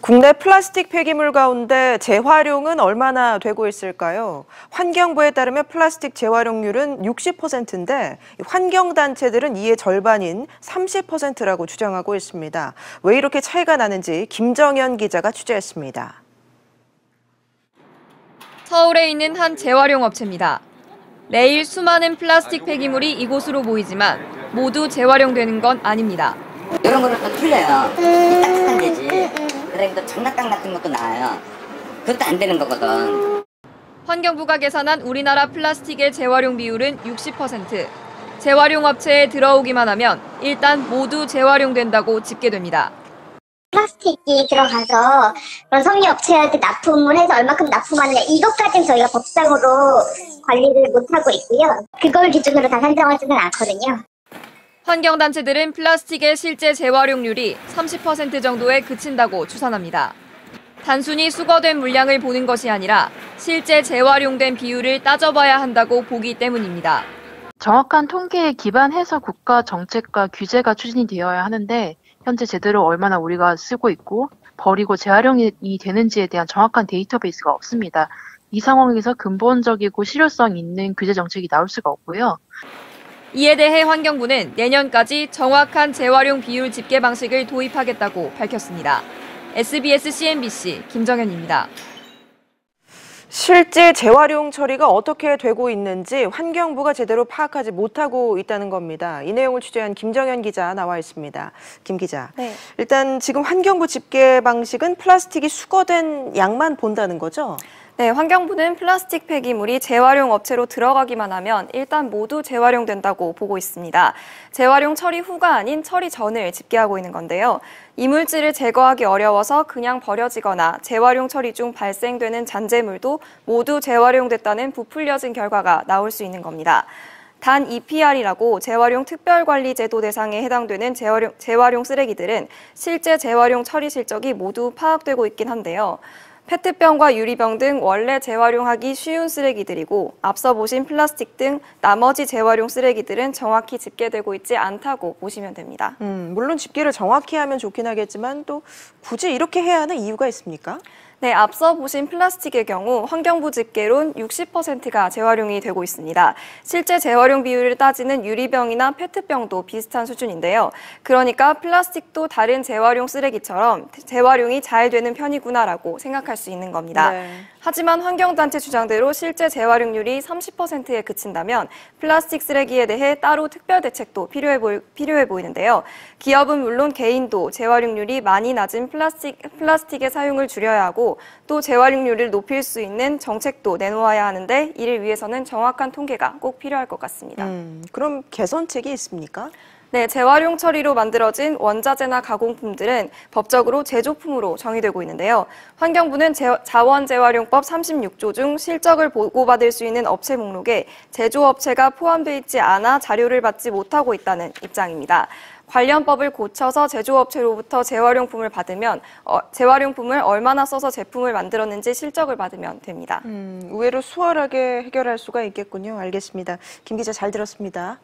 국내 플라스틱 폐기물 가운데 재활용은 얼마나 되고 있을까요? 환경부에 따르면 플라스틱 재활용률은 60%인데 환경단체들은 이의 절반인 30%라고 주장하고 있습니다. 왜 이렇게 차이가 나는지 김정현 기자가 취재했습니다. 서울에 있는 한 재활용 업체입니다. 매일 수많은 플라스틱 폐기물이 이곳으로 모이지만 모두 재활용되는 건 아닙니다. 이런 거는 또 틀려요. 딱딱한 데지. 그러니까 장난감 같은 것도 나와요. 그것도 안 되는 거거든. 환경부가 계산한 우리나라 플라스틱의 재활용 비율은 60%. 재활용 업체에 들어오기만 하면 일단 모두 재활용된다고 집계됩니다. 플라스틱이 들어가서 그런 성리업체한테 납품을 해서 얼마큼 납품하느냐 이것까지는 저희가 법상으로 관리를 못하고 있고요. 그걸 기준으로 다 산정하지는 않거든요. 환경단체들은 플라스틱의 실제 재활용률이 30% 정도에 그친다고 추산합니다. 단순히 수거된 물량을 보는 것이 아니라 실제 재활용된 비율을 따져봐야 한다고 보기 때문입니다. 정확한 통계에 기반해서 국가 정책과 규제가 추진이 되어야 하는데 현재 제대로 얼마나 우리가 쓰고 있고 버리고 재활용이 되는지에 대한 정확한 데이터베이스가 없습니다. 이 상황에서 근본적이고 실효성 있는 규제 정책이 나올 수가 없고요. 이에 대해 환경부는 내년까지 정확한 재활용 비율 집계 방식을 도입하겠다고 밝혔습니다. SBS CNBC 김정현입니다. 실제 재활용 처리가 어떻게 되고 있는지 환경부가 제대로 파악하지 못하고 있다는 겁니다. 이 내용을 취재한 김정현 기자 나와 있습니다. 김 기자, 네. 일단 지금 환경부 집계 방식은 플라스틱이 수거된 양만 본다는 거죠? 네, 환경부는 플라스틱 폐기물이 재활용 업체로 들어가기만 하면 일단 모두 재활용된다고 보고 있습니다. 재활용 처리 후가 아닌 처리 전을 집계하고 있는 건데요. 이물질을 제거하기 어려워서 그냥 버려지거나 재활용 처리 중 발생되는 잔재물도 모두 재활용됐다는 부풀려진 결과가 나올 수 있는 겁니다. 단 EPR이라고 재활용 특별관리제도 대상에 해당되는 재활용 쓰레기들은 실제 재활용 처리 실적이 모두 파악되고 있긴 한데요. 페트병과 유리병 등 원래 재활용하기 쉬운 쓰레기들이고 앞서 보신 플라스틱 등 나머지 재활용 쓰레기들은 정확히 집계되고 있지 않다고 보시면 됩니다. 물론 집계를 정확히 하면 좋긴 하겠지만 또 굳이 이렇게 해야 하는 이유가 있습니까? 네, 앞서 보신 플라스틱의 경우 환경부 집계론 60%가 재활용이 되고 있습니다. 실제 재활용 비율을 따지는 유리병이나 페트병도 비슷한 수준인데요. 그러니까 플라스틱도 다른 재활용 쓰레기처럼 재활용이 잘 되는 편이구나라고 생각할 수 있는 겁니다. 네. 하지만 환경단체 주장대로 실제 재활용률이 30%에 그친다면 플라스틱 쓰레기에 대해 따로 특별 대책도 필요해 보이는데요. 기업은 물론 개인도 재활용률이 많이 낮은 플라스틱의 사용을 줄여야 하고 또 재활용률을 높일 수 있는 정책도 내놓아야 하는데 이를 위해서는 정확한 통계가 꼭 필요할 것 같습니다. 그럼 개선책이 있습니까? 네, 재활용 처리로 만들어진 원자재나 가공품들은 법적으로 제조품으로 정의되고 있는데요. 환경부는 자원재활용법 36조 중 실적을 보고받을 수 있는 업체 목록에 제조업체가 포함되어 있지 않아 자료를 받지 못하고 있다는 입장입니다. 관련 법을 고쳐서 제조업체로부터 재활용품을 받으면 재활용품을 얼마나 써서 제품을 만들었는지 실적을 받으면 됩니다. 의외로 수월하게 해결할 수가 있겠군요. 알겠습니다. 김 기자 잘 들었습니다.